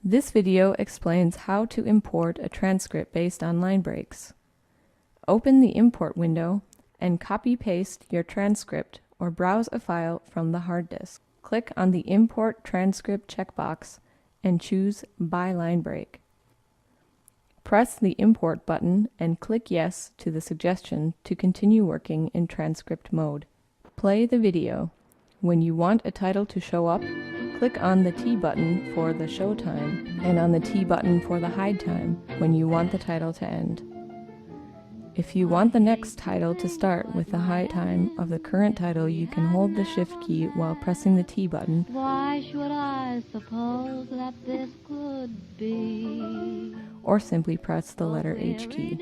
This video explains how to import a transcript based on line breaks. Open the import window and copy-paste your transcript or browse a file from the hard disk. Click on the Import Transcript checkbox and choose By Line Break. Press the Import button and click Yes to the suggestion to continue working in transcript mode. Play the video. When you want a title to show up, click on the T button for the show time and on the T button for the hide time when you want the title to end. If you want the next title to start with the hide time of the current title, you can hold the Shift key while pressing the T button. Why should I suppose that this could be? Or simply press the letter H key.